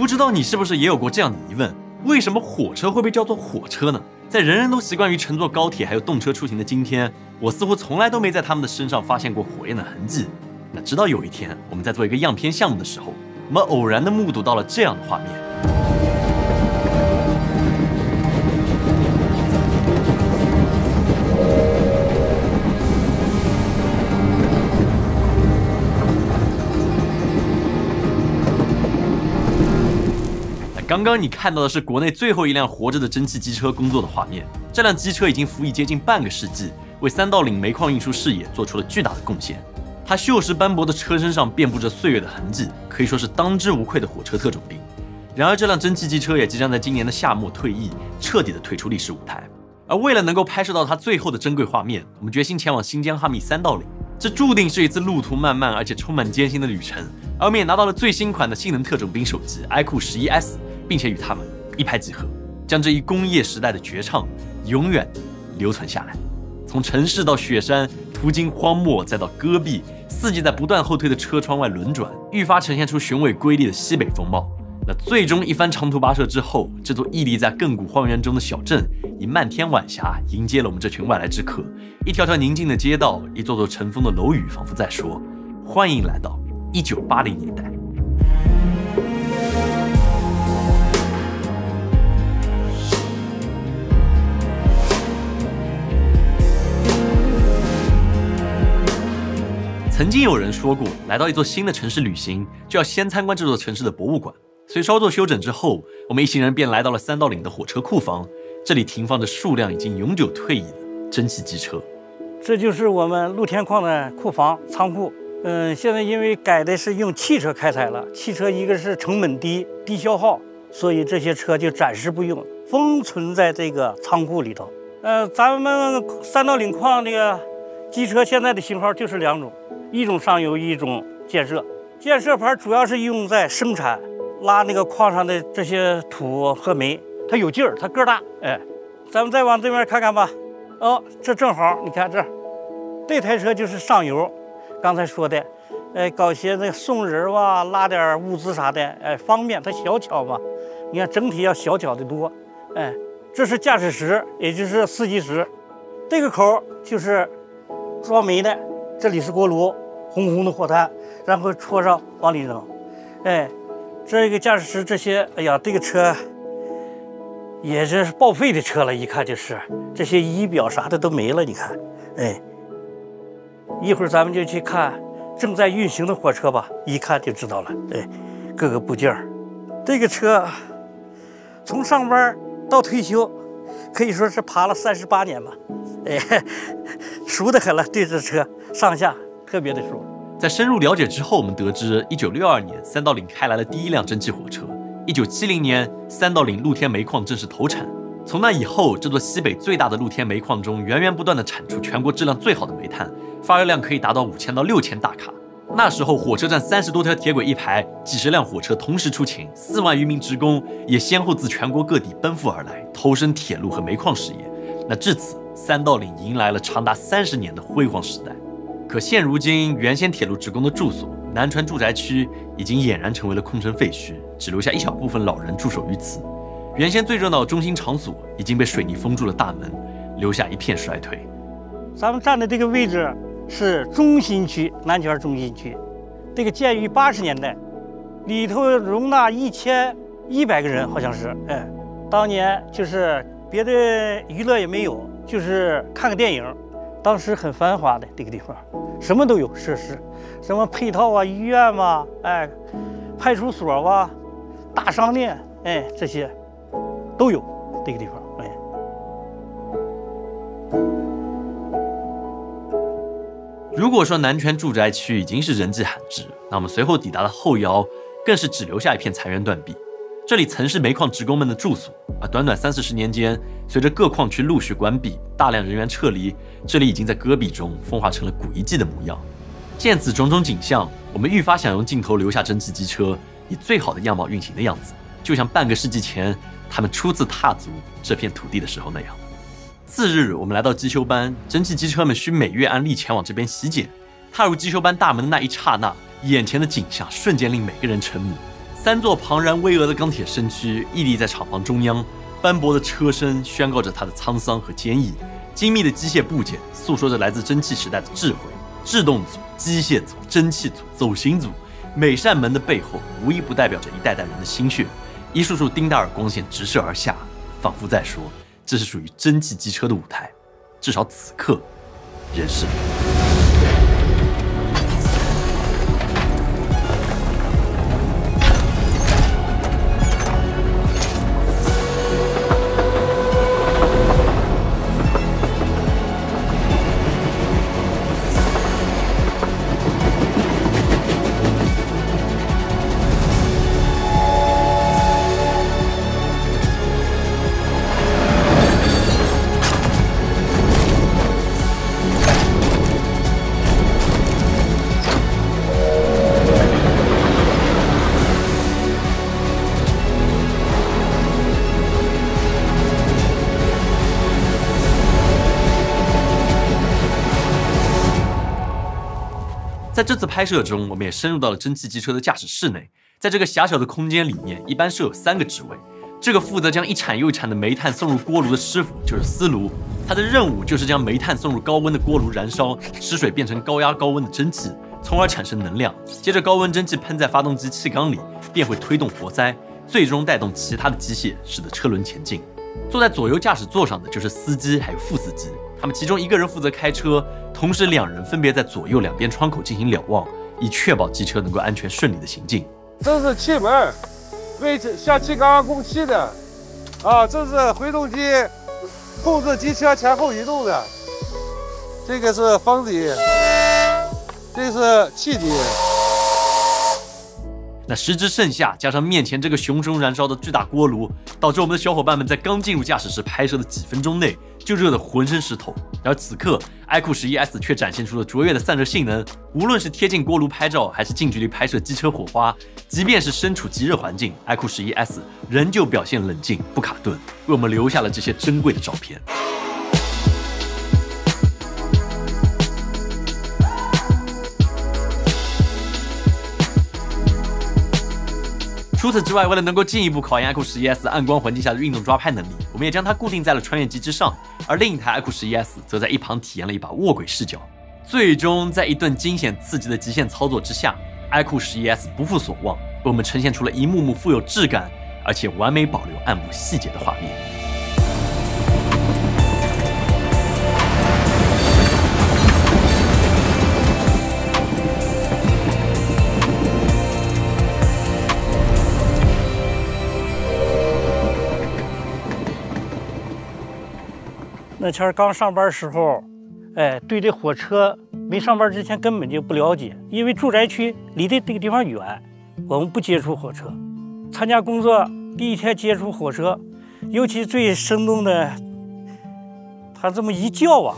不知道你是不是也有过这样的疑问：为什么火车会被叫做火车呢？在人人都习惯于乘坐高铁还有动车出行的今天，我似乎从来都没在他们的身上发现过火焰的痕迹。那直到有一天，我们在做一个样片项目的时候，我们偶然地目睹到了这样的画面。刚刚你看到的是国内最后一辆活着的蒸汽机车工作的画面。这辆机车已经服役接近半个世纪，为三道岭煤矿运输事业做出了巨大的贡献。它锈蚀斑驳的车身上遍布着岁月的痕迹，可以说是当之无愧的火车特种兵。然而，这辆蒸汽机车也即将在今年的夏末退役，彻底的退出历史舞台。而为了能够拍摄到它最后的珍贵画面，我们决心前往新疆哈密三道岭。这注定是一次路途漫漫而且充满艰辛的旅程。而我们也拿到了最新款的性能特种兵手机 iQOO11S。并且与他们一拍即合，将这一工业时代的绝唱永远留存下来。从城市到雪山，途经荒漠，再到戈壁，四季在不断后退的车窗外轮转，愈发呈现出雄伟瑰丽的西北风貌。那最终一番长途跋涉之后，这座屹立在亘古荒原中的小镇，以漫天晚霞迎接了我们这群外来之客。一条条宁静的街道，一座座尘封的楼宇，仿佛在说：欢迎来到1980年代。曾经有人说过，来到一座新的城市旅行，就要先参观这座城市的博物馆。所以稍作休整之后，我们一行人便来到了三道岭的火车库房，这里停放着数辆已经永久退役的蒸汽机车。这就是我们露天矿的库房仓库。现在因为改的是用汽车开采了，汽车一个是成本低、低消耗，所以这些车就暂时不用，封存在这个仓库里头。咱们三道岭矿这个机车现在的型号就是2种。一种上游，一种建设。建设盘主要是用在生产，拉那个矿上的这些土和煤，它有劲儿，它个大。咱们再往这边看看吧。哦，这正好，你看这台车就是上游，刚才说的，搞些那送人啊，拉点物资啥的，方便，它小巧嘛。你看整体要小巧的多。这是驾驶室，也就是司机室，这个口就是装煤的。这里是锅炉，红红的火炭，然后戳上往里扔。这个驾驶室这些，哎呀，这个车也是报废的车了，一看就是这些仪表啥的都没了。你看，一会儿咱们就去看正在运行的火车吧，一看就知道了。各个部件。这个车从上班到退休，可以说是爬了38年吧。熟得很了，对这车上下特别的熟。在深入了解之后，我们得知1962年三道岭开来了第一辆蒸汽火车，1970年三道岭露天煤矿正式投产。从那以后，这座西北最大的露天煤矿中源源不断地产出全国质量最好的煤炭，发热量可以达到5000到6000大卡。那时候火车站30多条铁轨一排，几十辆火车同时出勤，4万余名职工也先后自全国各地奔赴而来，投身铁路和煤矿事业。那至此，三道岭迎来了长达30年的辉煌时代。可现如今，原先铁路职工的住所南川住宅区已经俨然成为了空城废墟，只留下一小部分老人驻守于此。原先最热闹的中心场所已经被水泥封住了大门，留下一片衰退。咱们站的这个位置是中心区，南圈中心区。这个建于80年代，里头容纳1100个人，好像是。当年就是别的娱乐也没有，就是看个电影。当时很繁华的这个地方，什么都有设施，什么配套啊，医院嘛，派出所啊，大商店，这些都有这个地方。如果说南圈住宅区已经是人迹罕至，那我们随后抵达的后腰更是只留下一片残垣断壁。这里曾是煤矿职工们的住所，而短短30-40年间，随着各矿区陆续关闭，大量人员撤离，这里已经在戈壁中风化成了古遗迹的模样。见此种种景象，我们愈发想用镜头留下蒸汽机车以最好的样貌运行的样子，就像半个世纪前他们初次踏足这片土地的时候那样。次日，我们来到机修班，蒸汽机车们需每月按例前往这边洗检。踏入机修班大门的那一刹那，眼前的景象瞬间令每个人瞠目。3座庞然巍峨的钢铁身躯屹立在厂房中央，斑驳的车身宣告着它的沧桑和坚毅。精密的机械部件诉说着来自蒸汽时代的智慧。制动组、机械组、蒸汽组、走行组，每扇门的背后无一不代表着一代代人的心血。一束束丁达尔光线直射而下，仿佛在说，这是属于蒸汽机车的舞台。至少此刻，仍是。在这次拍摄中，我们也深入到了蒸汽机车的驾驶室内。在这个狭小的空间里面，一般设有3个职位。这个负责将一铲又一铲的煤炭送入锅炉的师傅就是司炉，他的任务就是将煤炭送入高温的锅炉燃烧，使水变成高压高温的蒸汽，从而产生能量。接着高温蒸汽喷在发动机气缸里，便会推动活塞，最终带动其他的机械，使得车轮前进。坐在左右驾驶座上的就是司机还有副司机，他们其中一个人负责开车，同时2人分别在左右两边窗口进行瞭望，以确保机车能够安全顺利的行进。这是气门，为向气缸供气的。这是回动机，控制机车前后移动的。这个是风底，这是气底。那时值盛夏，加上面前这个熊熊燃烧的巨大锅炉，导致我们的小伙伴们在刚进入驾驶室拍摄的几分钟内就热得浑身湿透。而此刻，iQOO11S 却展现出了卓越的散热性能，无论是贴近锅炉拍照，还是近距离拍摄机车火花，即便是身处极热环境，iQOO11S 仍旧表现冷静不卡顿，为我们留下了这些珍贵的照片。除此之外，为了能够进一步考验 iQOO11S 暗光环境下的运动抓拍能力，我们也将它固定在了穿越机之上，而另一台 iQOO11S 则在一旁体验了一把卧轨视角。最终，在一顿惊险刺激的极限操作之下，iQOO11S 不负所望，为我们呈现出了一幕幕富有质感而且完美保留暗部细节的画面。那前儿刚上班时候，对这火车没上班之前根本就不了解，因为住宅区离这个地方远，我们不接触火车。参加工作第1天接触火车，尤其最生动的，他这么一叫啊，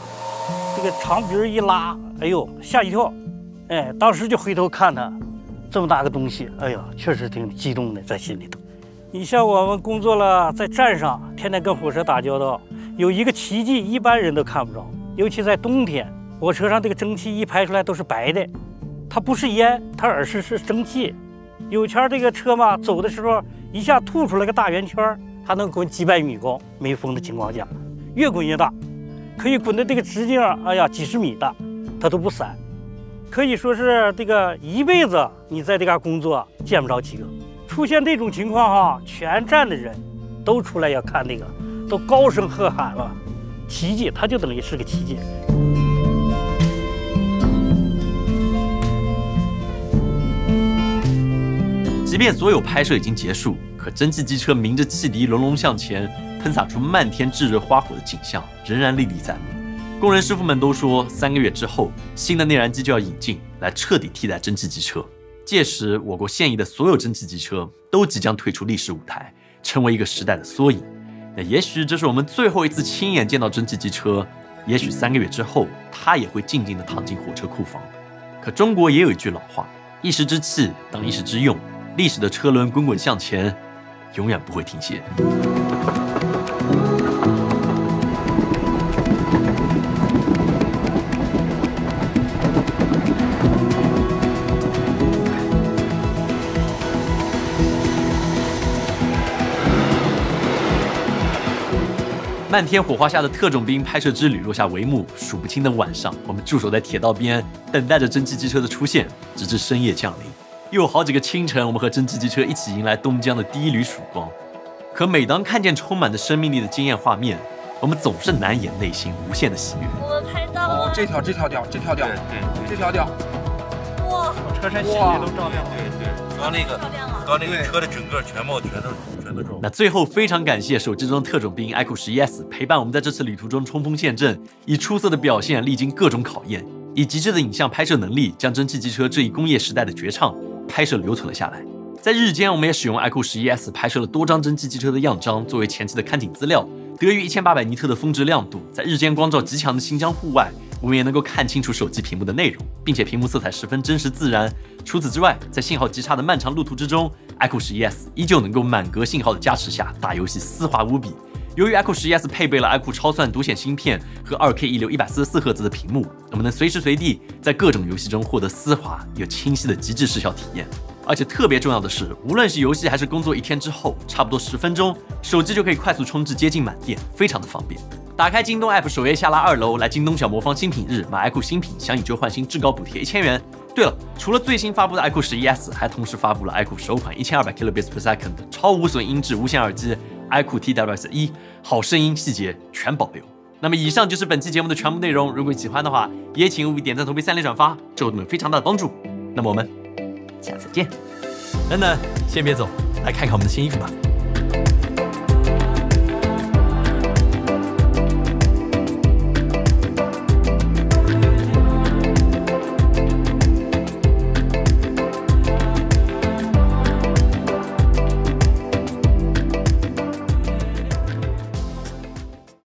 这个长鼻一拉，哎呦吓一跳，当时就回头看他，这么大个东西，哎呀，确实挺激动的，在心里头。你像我们工作了，在站上天天跟火车打交道，有一个奇迹一般人都看不着，尤其在冬天，火车上这个蒸汽一排出来都是白的，它不是烟，它而是蒸汽。有前这个车嘛，走的时候一下吐出来个大圆圈，它能滚几百米高，没风的情况下，越滚越大，可以滚的这个直径，哎呀几十米大，它都不散。可以说是这个一辈子你在这嘎工作见不着几个。出现这种情况哈，全站的人都出来要看这个，都高声喝喊了，奇迹，它就等于是个奇迹。即便所有拍摄已经结束，可蒸汽机车鸣着汽笛隆隆向前，喷洒出漫天炙热花火的景象仍然历历在目。工人师傅们都说，3个月之后，新的内燃机就要引进，来彻底替代蒸汽机车。届时，我国现役的所有蒸汽机车都即将退出历史舞台，成为一个时代的缩影。那也许这是我们最后一次亲眼见到蒸汽机车，也许3个月之后，它也会静静地躺进火车库房。可中国也有一句老话：一时之气当一时之用，历史的车轮滚滚向前，永远不会停歇。漫天火花下的特种兵拍摄之旅落下帷幕，数不清的晚上，我们驻守在铁道边，等待着蒸汽机车的出现，直至深夜降临。又有好几个清晨，我们和蒸汽机车一起迎来东江的第一缕曙光。可每当看见充满着生命力的惊艳画面，我们总是难掩内心无限的喜悦。我们拍到了，这条掉，这条掉，哇，车身细节都照亮了。对，刚那个车的整个全都照。那最后非常感谢手机中的特种兵 iQOO11S 陪伴我们在这次旅途中冲锋陷阵，以出色的表现历经各种考验，以极致的影像拍摄能力将蒸汽机车这一工业时代的绝唱拍摄留存了下来。在日间，我们也使用 iQOO11S 拍摄了多张蒸汽机车的样张，作为前期的看景资料。得益于1800尼特的峰值亮度，在日间光照极强的新疆户外，我们也能够看清楚手机屏幕的内容，并且屏幕色彩十分真实自然。除此之外，在信号极差的漫长路途之中， iQOO11S 依旧能够满格信号的加持下打游戏丝滑无比。由于 iQOO11S 配备了 iQOO 超算独显芯片和 2K 144赫兹的屏幕，我们能随时随地在各种游戏中获得丝滑又清晰的极致视效体验。而且特别重要的是，无论是游戏还是工作一天之后，差不多10分钟，手机就可以快速充至接近满电，非常的方便。打开京东 App， 首页下拉2楼，来京东小魔方新品日买 iQOO 新品，享以旧换新至高补贴1000元。对了，除了最新发布的 iQOO11S， 还同时发布了 iQOO 首款1200 kbps 的超无损音质无线耳机 iQOO TWS1， 好声音细节全保留。那么以上就是本期节目的全部内容，如果喜欢的话，也请务必点赞、投币、3连转发，这对我们非常大的帮助。那么我们下次见。等等，先别走，来看看我们的新衣服吧。